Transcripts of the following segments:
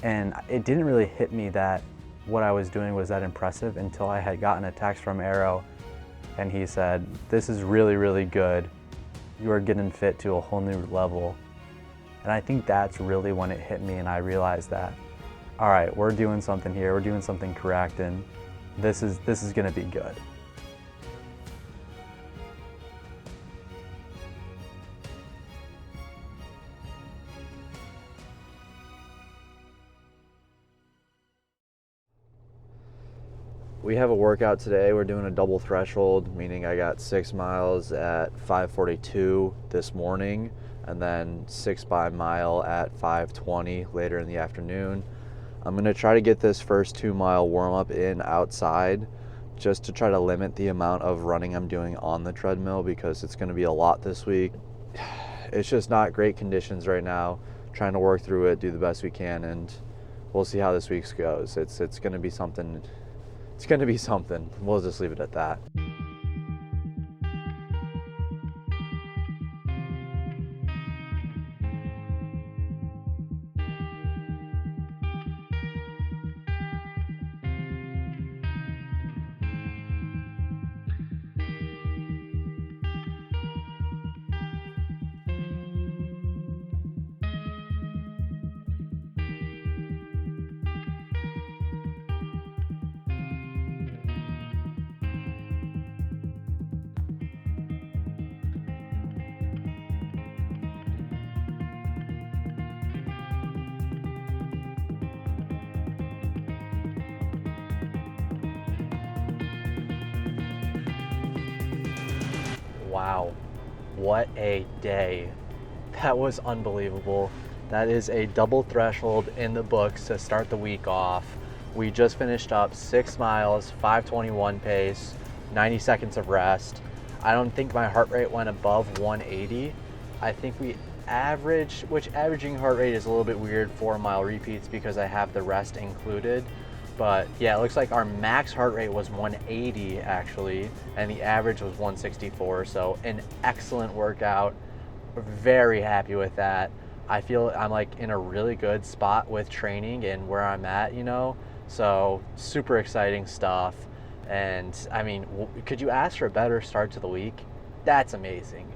And it didn't really hit me that what I was doing was that impressive until I had gotten a text from Arrow and he said, "This is really, really good. You are getting fit to a whole new level." And I think that's really when it hit me and I realized that, all right, we're doing something here, we're doing something correct, and this is gonna be good. We have a workout today. We're doing a double threshold, meaning I got 6 miles at 5:42 this morning and then 6 by mile at 5:20 later in the afternoon. I'm gonna try to get this first 2-mile warm up in outside just to try to limit the amount of running I'm doing on the treadmill because it's gonna be a lot this week. It's just not great conditions right now. Trying to work through it, do the best we can, and we'll see how this week goes. It's gonna be something. It's gonna be something. We'll just leave it at that. Wow, what a day. That was unbelievable. That is a double threshold in the books to start the week off. We just finished up 6 miles, 5:21 pace, 90 seconds of rest. I don't think my heart rate went above 180. I think we averaged, which averaging heart rate is a little bit weird, 4-mile repeats because I have the rest included. But yeah, it looks like our max heart rate was 180 actually, and the average was 164. So an excellent workout. Very happy with that. I feel I'm like in a really good spot with training and where I'm at, you know? So super exciting stuff. And I mean, could you ask for a better start to the week? That's amazing.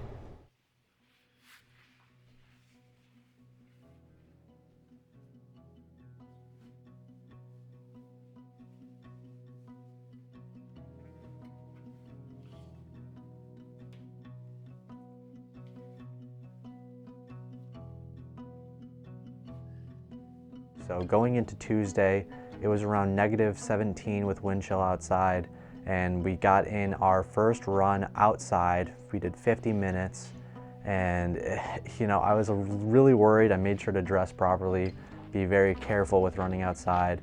So going into Tuesday, it was around -17 with wind chill outside, and we got in our first run outside. We did 50 minutes, and you know, I was really worried. I made sure to dress properly, be very careful with running outside.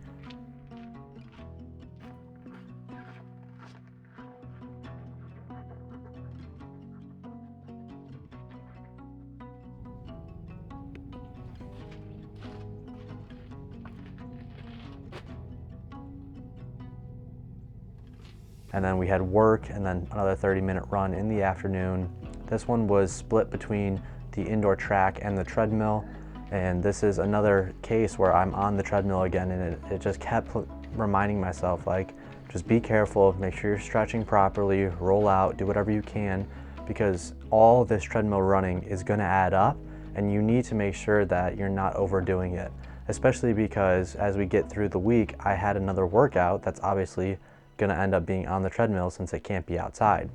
And then we had work and then another 30-minute run in the afternoon. This one was split between the indoor track and the treadmill. And this is another case where I'm on the treadmill again, and it just kept reminding myself, like, just be careful, make sure you're stretching properly, roll out, do whatever you can, because all this treadmill running is gonna add up, and you need to make sure that you're not overdoing it. Especially because as we get through the week, I had another workout that's obviously gonna end up being on the treadmill since it can't be outside.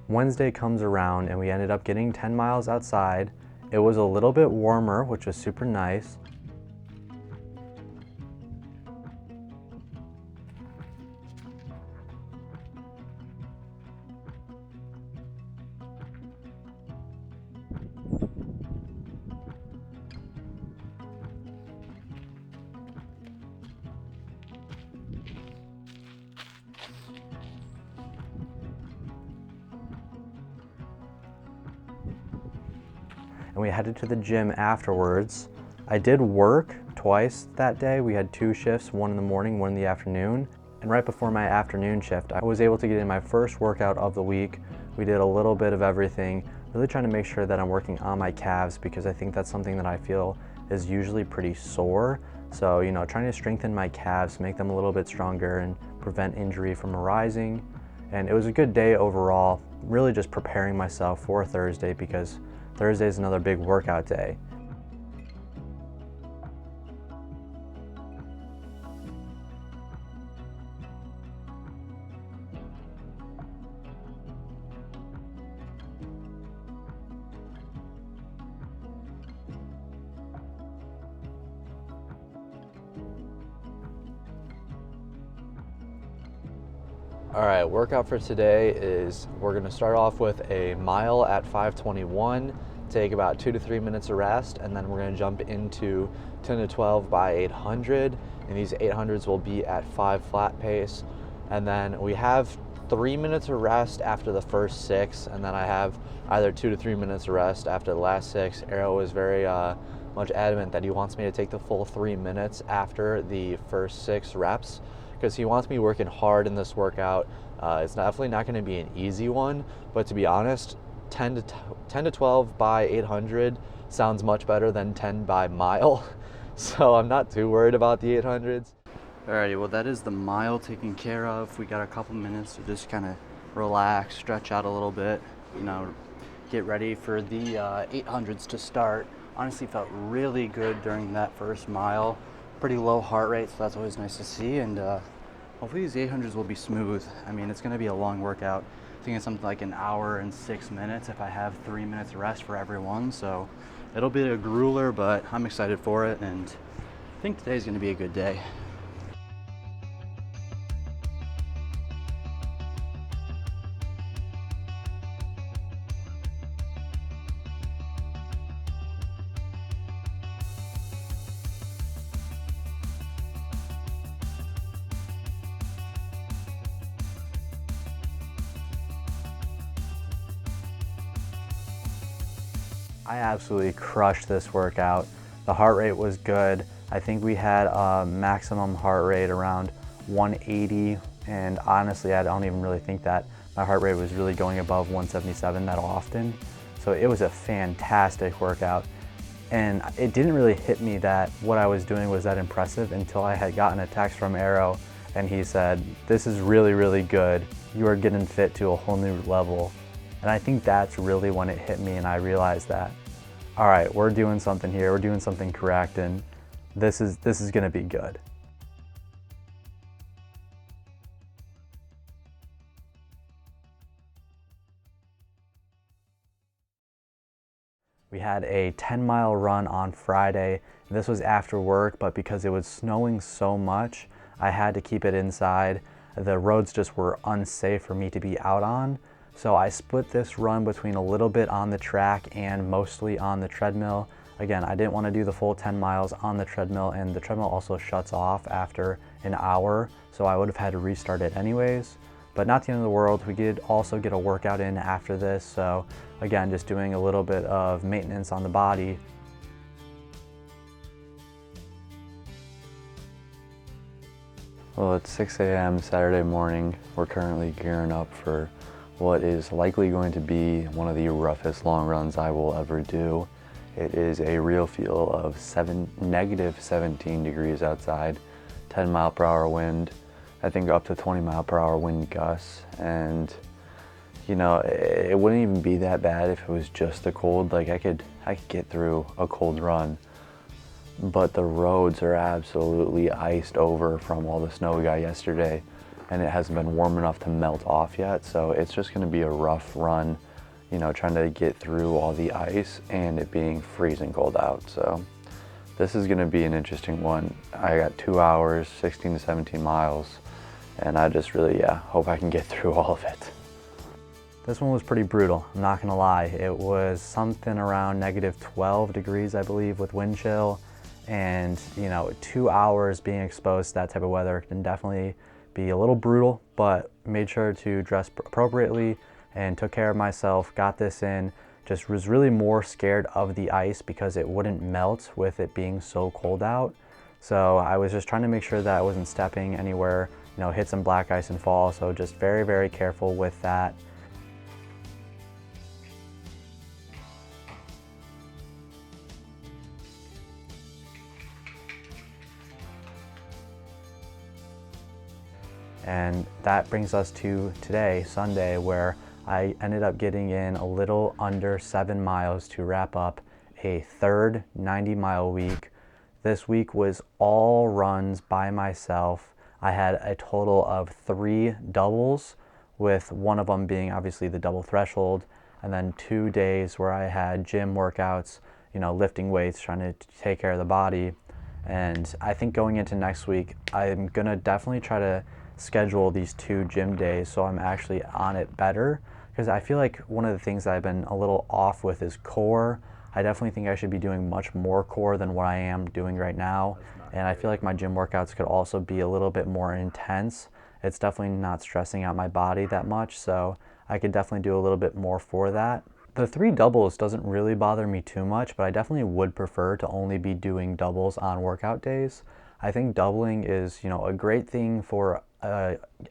Wednesday comes around and we ended up getting 10 miles outside. It was a little bit warmer, which was super nice. And we headed to the gym afterwards. I did work twice that day. We had 2 shifts, one in the morning, one in the afternoon. And right before my afternoon shift, I was able to get in my first workout of the week, We did a little bit of everything, really trying to make sure that I'm working on my calves because I think that's something that I feel is usually pretty sore. So, you know, trying to strengthen my calves, make them a little bit stronger and prevent injury from arising. And it was a good day overall, really just preparing myself for Thursday because Thursday is another big workout day. All right, workout for today is we're gonna start off with a mile at 5:21, take about 2 to 3 minutes of rest, and then we're gonna jump into 10 to 12 by 800, and these 800s will be at 5 flat pace. And then we have 3 minutes of rest after the first 6, and then I have either 2 to 3 minutes of rest after the last 6. Arrow is very much adamant that he wants me to take the full 3 minutes after the first 6 reps, because he wants me working hard in this workout. It's definitely not going to be an easy one, but to be honest, 10 to 12 by 800 sounds much better than 10 by mile. So I'm not too worried about the 800s. Alrighty, well that is the mile taken care of. We got a couple minutes to just kind of relax, stretch out a little bit, you know, get ready for the 800s to start. Honestly felt really good during that first mile. Pretty low heart rate, so that's always nice to see, and hopefully these 800s will be smooth. I mean, it's going to be a long workout. I think it's something like an hour and 6 minutes if I have 3 minutes rest for everyone, so it'll be a grueler, but I'm excited for it, and I think today's going to be a good day. I absolutely crushed this workout. The heart rate was good. I think we had a maximum heart rate around 180, and honestly, I don't even really think that my heart rate was really going above 177 that often. So it was a fantastic workout, and it didn't really hit me that what I was doing was that impressive until I had gotten a text from Arrow, and he said, "This is really, really good. You are getting fit to a whole new level." And I think that's really when it hit me, and I realized that, all right, we're doing something here, we're doing something correct, and this is gonna be good. We had a 10-mile run on Friday. This was after work, but because it was snowing so much, I had to keep it inside. The roads just were unsafe for me to be out on. So I split this run between a little bit on the track and mostly on the treadmill. Again, I didn't want to do the full 10 miles on the treadmill, and the treadmill also shuts off after an hour, so I would have had to restart it anyways. But not the end of the world. We did also get a workout in after this, so again, just doing a little bit of maintenance on the body. Well, it's 6 a.m. Saturday morning. We're currently gearing up for what is likely going to be one of the roughest long runs I will ever do. It is a real feel of negative 17 degrees outside, 10 mile per hour wind, I think up to 20 mile per hour wind gusts, and you know, it wouldn't even be that bad if it was just the cold. Like I could get through a cold run, but the roads are absolutely iced over from all the snow we got yesterday, and it hasn't been warm enough to melt off yet, so it's just going to be a rough run, you know, trying to get through all the ice and it being freezing cold out. So this is going to be an interesting one. I got 2 hours, 16 to 17 miles, and I just really, hope I can get through all of it. This one was pretty brutal, I'm not going to lie. It was something around negative 12 degrees, I believe, with wind chill, and you know, 2 hours being exposed to that type of weather can definitely be a little brutal, but made sure to dress appropriately and took care of myself, got this in. Just was really more scared of the ice because it wouldn't melt with it being so cold out. So I was just trying to make sure that I wasn't stepping anywhere, you know, hit some black ice and fall. So just very, very careful with that. And that brings us to today, Sunday, where I ended up getting in a little under 7 miles to wrap up a third 90-mile week. This week was all runs by myself. I had a total of 3 doubles, with one of them being obviously the double threshold, and then 2 days where I had gym workouts, lifting weights, trying to take care of the body. And I think going into next week, I'm gonna definitely try to schedule these 2 gym days so I'm actually on it better, because I feel like one of the things that I've been a little off with is core. I definitely think I should be doing much more core than what I am doing right now, and I feel like my gym workouts could also be a little bit more intense. It's definitely not stressing out my body that much, so I could definitely do a little bit more for that. The 3 doubles doesn't really bother me too much, but I definitely would prefer to only be doing doubles on workout days. I think doubling is, a great thing for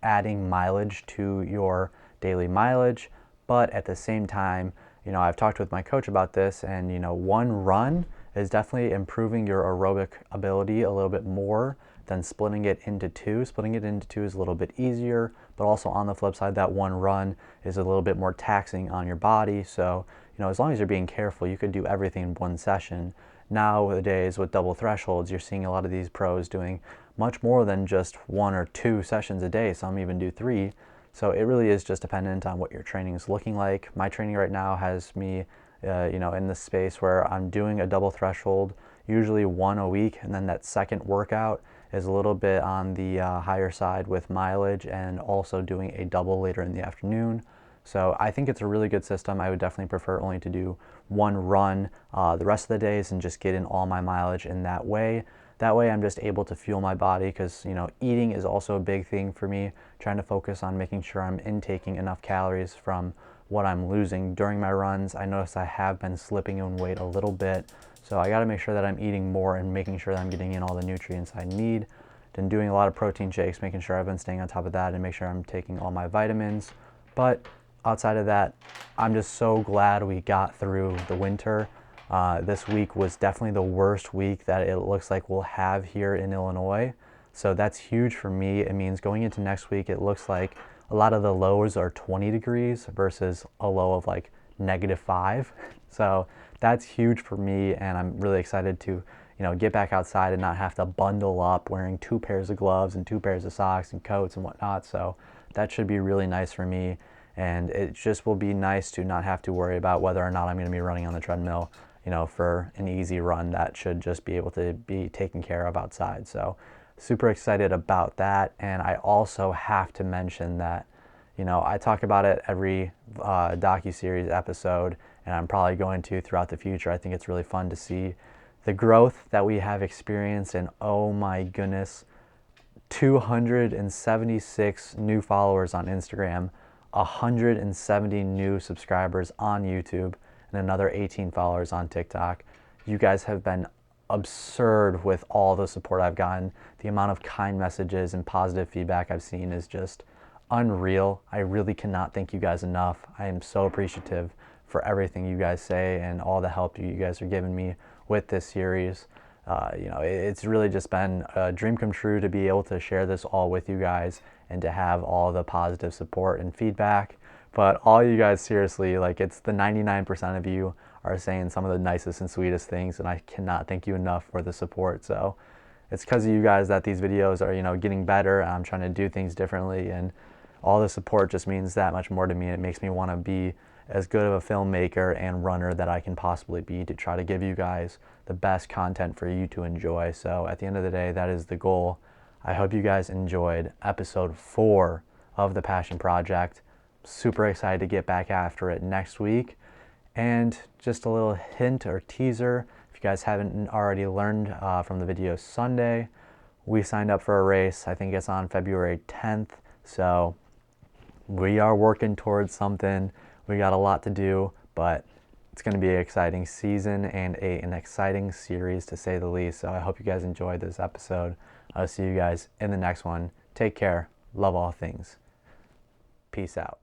adding mileage to your daily mileage, but at the same time, I've talked with my coach about this, and one run is definitely improving your aerobic ability a little bit more than splitting it into 2. Splitting it into 2 is a little bit easier, but also on the flip side, that one run is a little bit more taxing on your body. So, as long as you're being careful, you could do everything in one session. Nowadays, with double thresholds, you're seeing a lot of these pros doing much more than just 1 or 2 sessions a day. Some even do 3. So it really is just dependent on what your training is looking like. My training right now has me, in the space where I'm doing a double threshold, usually 1 a week, and then that second workout is a little bit on the higher side with mileage, and also doing a double later in the afternoon. So I think it's a really good system. I would definitely prefer only to do 1 run the rest of the days and just get in all my mileage in that way. That way I'm just able to fuel my body, because eating is also a big thing for me, trying to focus on making sure I'm intaking enough calories from what I'm losing during my runs. I notice I have been slipping in weight a little bit, so I got to make sure that I'm eating more and making sure that I'm getting in all the nutrients I need. Been doing a lot of protein shakes, making sure I've been staying on top of that and make sure I'm taking all my vitamins. But outside of that, I'm just so glad we got through the winter. This week was definitely the worst week that it looks like we'll have here in Illinois. So that's huge for me. It means going into next week, it looks like a lot of the lows are 20 degrees versus a low of like -5. So that's huge for me, and I'm really excited to, get back outside and not have to bundle up wearing 2 pairs of gloves and 2 pairs of socks and coats and whatnot. So that should be really nice for me. And it just will be nice to not have to worry about whether or not I'm going to be running on the treadmill, for an easy run. That should just be able to be taken care of outside. So super excited about that. And I also have to mention that, I talk about it every Docuseries episode, and I'm probably going to throughout the future. I think it's really fun to see the growth that we have experienced, and oh my goodness, 276 new followers on Instagram, 170 new subscribers on YouTube, and another 18 followers on TikTok. You guys have been absurd with all the support I've gotten. The amount of kind messages and positive feedback I've seen is just unreal. I really cannot thank you guys enough. I am so appreciative for everything you guys say and all the help you guys are giving me with this series. It's really just been a dream come true to be able to share this all with you guys and to have all the positive support and feedback. But all you guys, seriously, it's the 99% of you are saying some of the nicest and sweetest things, and I cannot thank you enough for the support. So it's because of you guys that these videos are, getting better. I'm trying to do things differently, and all the support just means that much more to me. It makes me want to be as good of a filmmaker and runner that I can possibly be, to try to give you guys the best content for you to enjoy. So at the end of the day, that is the goal. I hope you guys enjoyed episode 4 of The Passion Project. Super excited to get back after it next week. And just a little hint or teaser, if you guys haven't already learned from the video Sunday, we signed up for a race. I think it's on February 10th. So we are working towards something. We got a lot to do, but it's going to be an exciting season and an exciting series, to say the least. So I hope you guys enjoyed this episode. I'll see you guys in the next one. Take care. Love all things. Peace out.